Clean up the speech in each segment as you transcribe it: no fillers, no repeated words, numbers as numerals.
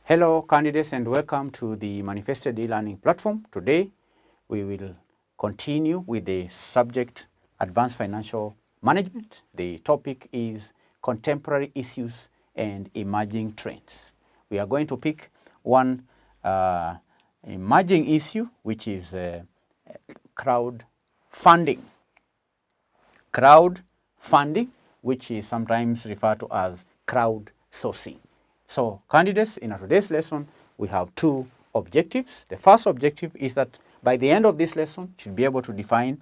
Hello candidates and welcome to the Manifested e-learning platform. Today we will continue with the subject Advanced Financial Management. The topic is Contemporary Issues and Emerging Trends. We are going to pick one emerging issue, which is crowdfunding. Crowdfunding, which is sometimes referred to as crowdsourcing. So candidates, in today's lesson, we have two objectives. The first objective is that by the end of this lesson, you should be able to define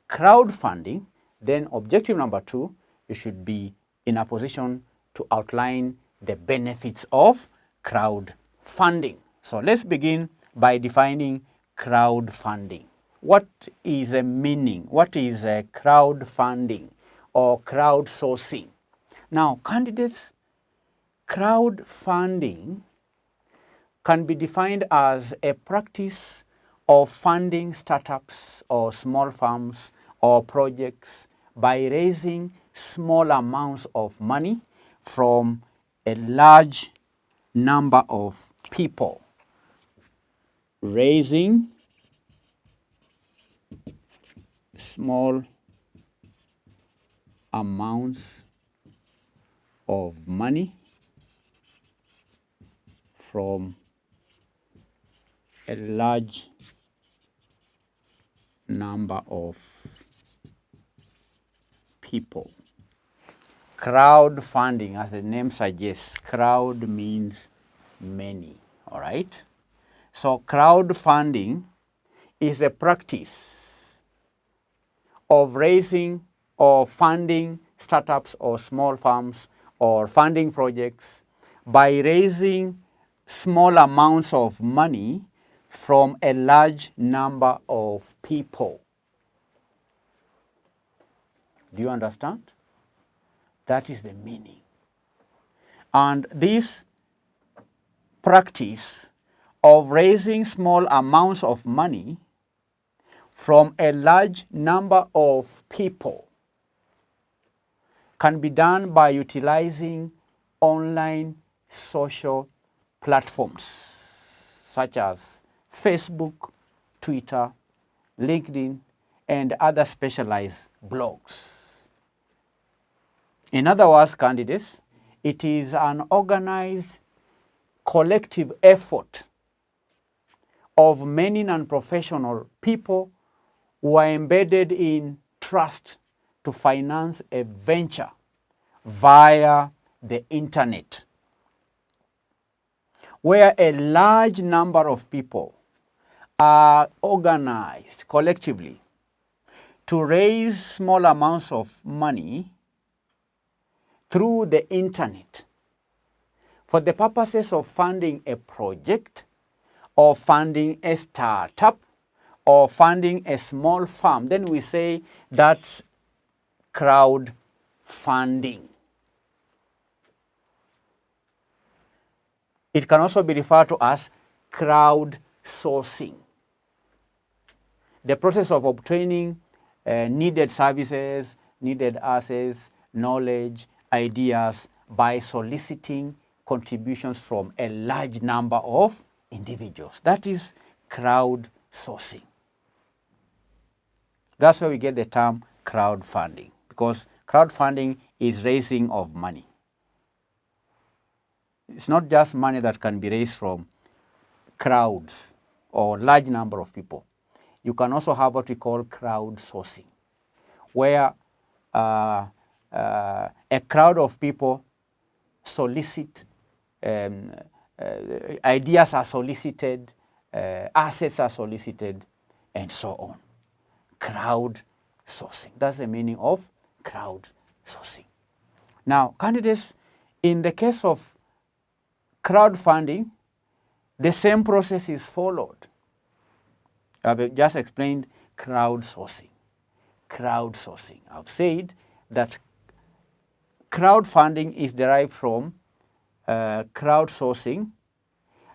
crowdfunding. Then objective number two, you should be in a position to outline the benefits of crowdfunding. So let's begin by defining crowdfunding. What is a meaning? What is a crowdfunding or crowdsourcing? Now, candidates, crowdfunding can be defined as a practice of funding startups or small firms or projects by raising small amounts of money from a large number of people. Raising small amounts of money from a large number of people. Crowdfunding, as the name suggests, crowd means many, all right? So crowdfunding is a practice of raising or funding startups or small firms or funding projects by raising small amounts of money from a large number of people. Do you understand? That is the meaning. And this practice of raising small amounts of money from a large number of people can be done by utilizing online social platforms such as Facebook, Twitter, LinkedIn, and other specialized blogs. In other words, candidates, it is an organized collective effort of many non-professional people who are embedded in trust to finance a venture via the internet, where a large number of people are organized collectively to raise small amounts of money through the internet for the purposes of funding a project or funding a startup or funding a small firm. Then we say that's crowdfunding. It can also be referred to as crowdsourcing. The process of obtaining needed services, needed assets, knowledge, ideas by soliciting contributions from a large number of individuals. That is crowdsourcing. That's where we get the term crowdfunding, because crowdfunding is raising of money. It's not just money that can be raised from crowds or large number of people. You can also have what we call crowdsourcing, where a crowd of people solicit, ideas are solicited, assets are solicited, and so on. Crowdsourcing. That's the meaning of crowdsourcing. Now, candidates, in the case of crowdfunding, the same process is followed. I've just explained crowdsourcing. Crowdsourcing. I've said that crowdfunding is derived from crowdsourcing,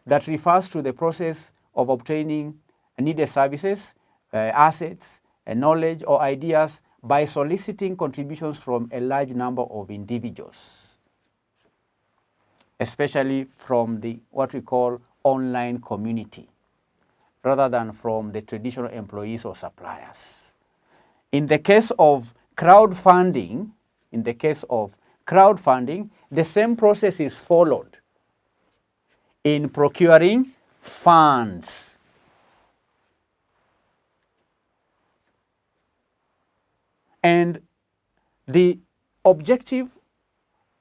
that refers to the process of obtaining needed services, assets, knowledge, or ideas by soliciting contributions from a large number of individuals, especially from the what we call online community, rather than from the traditional employees or suppliers. In the case of crowdfunding, the same process is followed in procuring funds. And the objective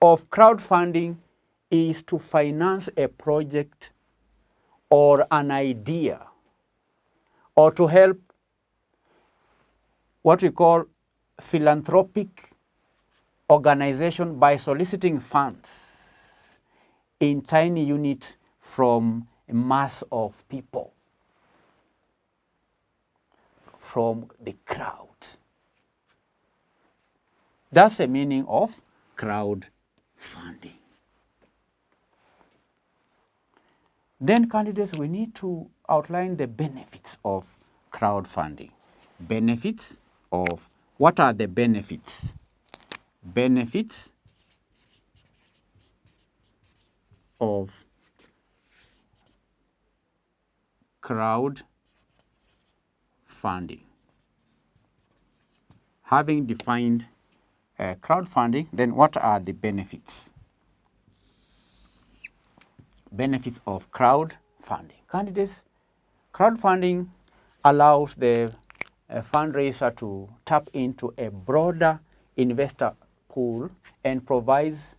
of crowdfunding is to finance a project or an idea, or to help what we call philanthropic organization by soliciting funds in tiny units from a mass of people, from the crowd. That's the meaning of crowdfunding. Then, candidates, we need to outline the benefits of crowdfunding. Benefits of, what are the benefits? Benefits of crowdfunding. Having defined crowdfunding, then what are the benefits? Benefits of crowdfunding. Candidates, crowdfunding allows the fundraiser to tap into a broader investor pool and provides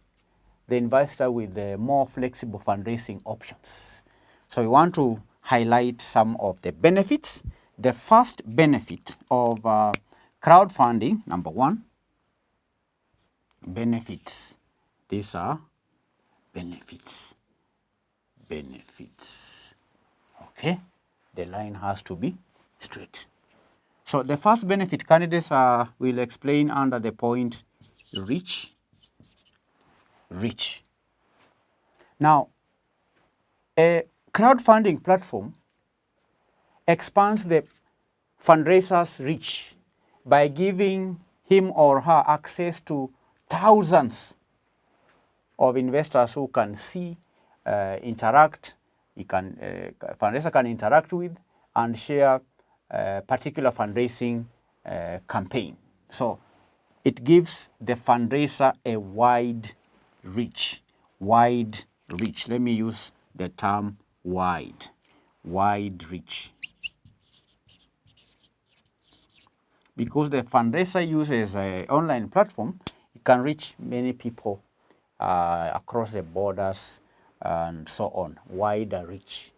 the investor with more flexible fundraising options. So we want to highlight some of the benefits. The first benefit of crowdfunding, number one, benefits. These are benefits. Benefits. Okay, the line has to be straight. So the first benefit, candidates will explain under the point reach. Reach. Now, a crowdfunding platform expands the fundraiser's reach by giving him or her access to thousands of investors who can see, interact, fundraiser can interact with and share a particular fundraising campaign. So it gives the fundraiser a wide reach. Wide reach. Let me use the term wide. Wide reach. Because the fundraiser uses an online platform, it can reach many people across the borders and so on. Wider reach.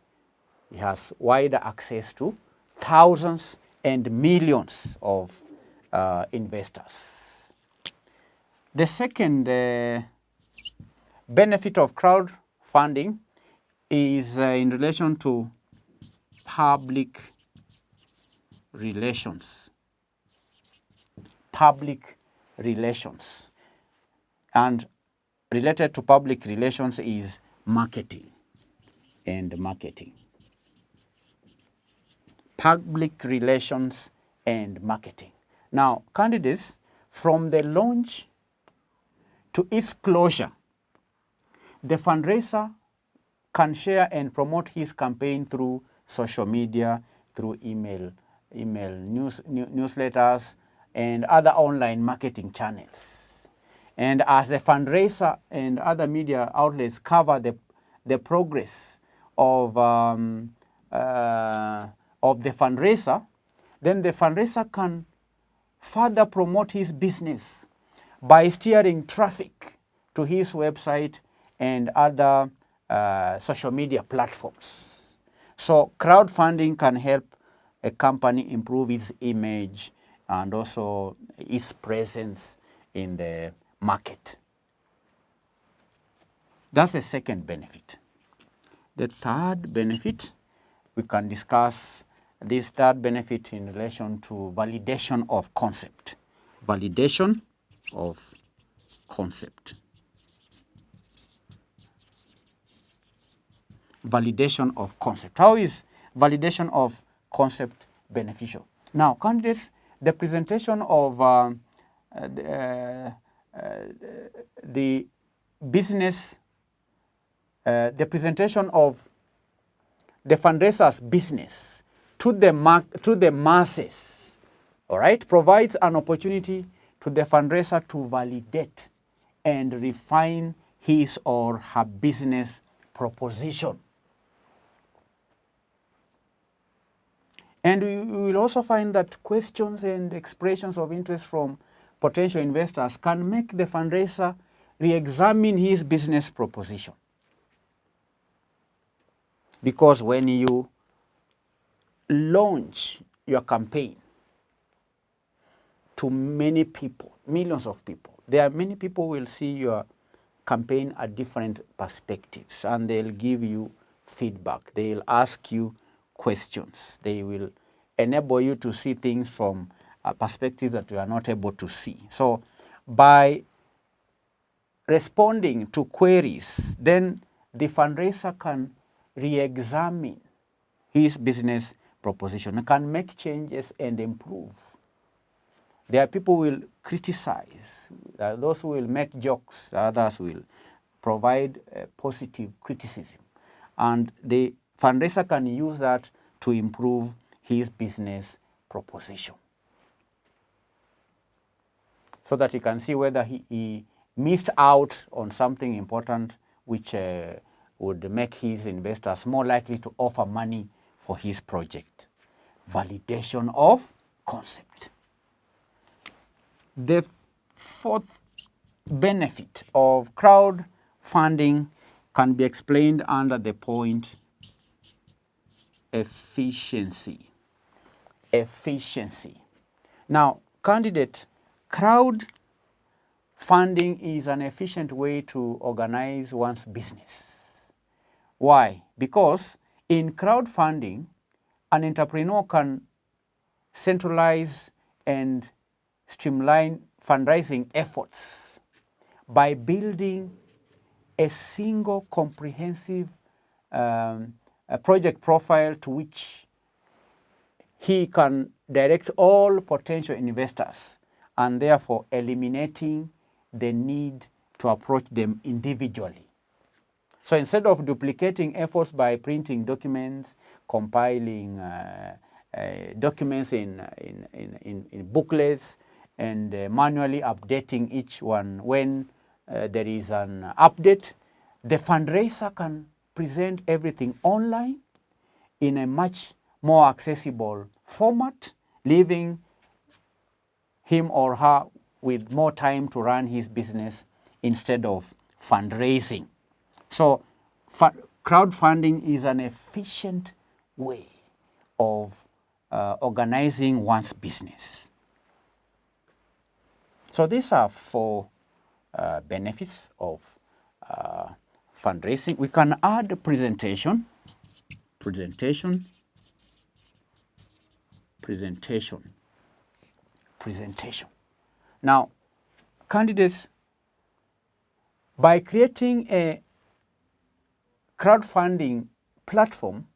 It has wider access to thousands and millions of investors. The second benefit of crowdfunding is in relation to public relations. Public relations. And related to public relations is marketing and marketing. Public relations and marketing. Now, candidates, from the launch to its closure, the fundraiser can share and promote his campaign through social media, through email newsletters, and other online marketing channels. And as the fundraiser and other media outlets cover the progress of the fundraiser, then the fundraiser can further promote his business by steering traffic to his website and other social media platforms. So crowdfunding can help a company improve its image and also its presence in the market. That's the second benefit. The third benefit, we can discuss this third benefit in relation to validation of concept. Validation of concept. Validation of concept. How is validation of concept beneficial? Now, candidates, the presentation of the business, the presentation of the fundraiser's business to the masses, all right, provides an opportunity to the fundraiser to validate and refine his or her business proposition. And we will also find that questions and expressions of interest from potential investors can make the fundraiser re-examine his business proposition. Because when you launch your campaign to many people, millions of people, there are many people will see your campaign at different perspectives, and they'll give you feedback. They'll ask you questions. They will enable you to see things from a perspective that you are not able to see. So by responding to queries, then the fundraiser can re-examine his business proposition, can make changes and improve. There are people who will criticize, those who will make jokes, others will provide positive criticism. And the fundraiser can use that to improve his business proposition, so that he can see whether he missed out on something important which would make his investors more likely to offer money for his project. Validation of concept. The fourth benefit of crowdfunding can be explained under the point efficiency. Efficiency. Now, candidate, crowdfunding is an efficient way to organize one's business. Why? Because in crowdfunding, an entrepreneur can centralize and streamline fundraising efforts by building a single comprehensive project profile to which he can direct all potential investors, and therefore eliminating the need to approach them individually. So instead of duplicating efforts by printing documents, compiling documents in booklets, and manually updating each one when there is an update, the fundraiser can present everything online in a much more accessible format, leaving him or her with more time to run his business instead of fundraising. So crowdfunding is an efficient way of organizing one's business. So these are four benefits of fundraising. We can add presentation. Now, candidates, by creating a crowdfunding platform,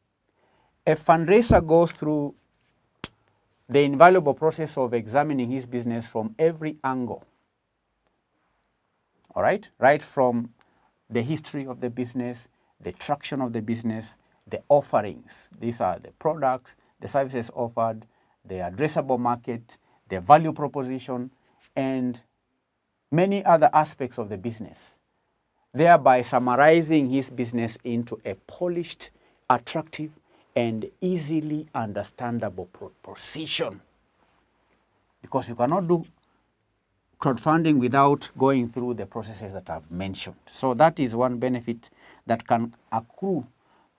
a fundraiser goes through the invaluable process of examining his business from every angle. All right? Right from the history of the business, the traction of the business, the offerings. These are the products, the services offered, the addressable market, the value proposition, and many other aspects of the business, thereby summarizing his business into a polished, attractive, and easily understandable proposition. Because you cannot do crowdfunding without going through the processes that I've mentioned. So that is one benefit that can accrue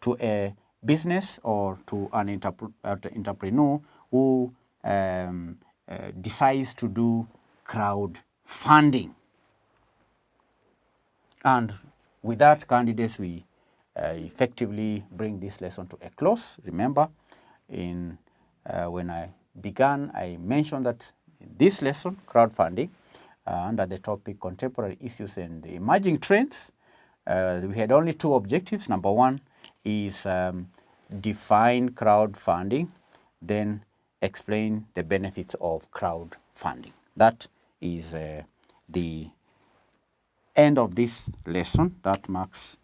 to a business or to an entrepreneur who decides to do crowdfunding. And with that, candidates, we effectively bring this lesson to a close. Remember, when I began, I mentioned that in this lesson, crowdfunding, under the topic Contemporary Issues and Emerging Trends, we had only two objectives. Number one is define crowdfunding, then explain the benefits of crowdfunding. That is the end of this lesson. That marks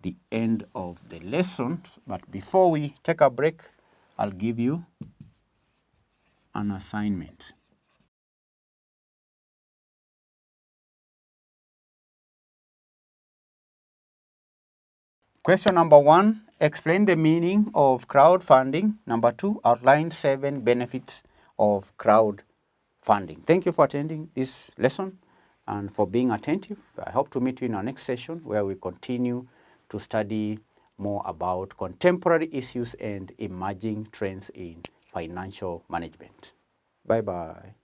the end of the lesson. But before we take a break, I'll give you an assignment. Question number 1, explain the meaning of crowdfunding. Number 2, outline 7 benefits of crowdfunding. Thank you for attending this lesson and for being attentive. I hope to meet you in our next session where we continue to study more about contemporary issues and emerging trends in financial management. Bye-bye.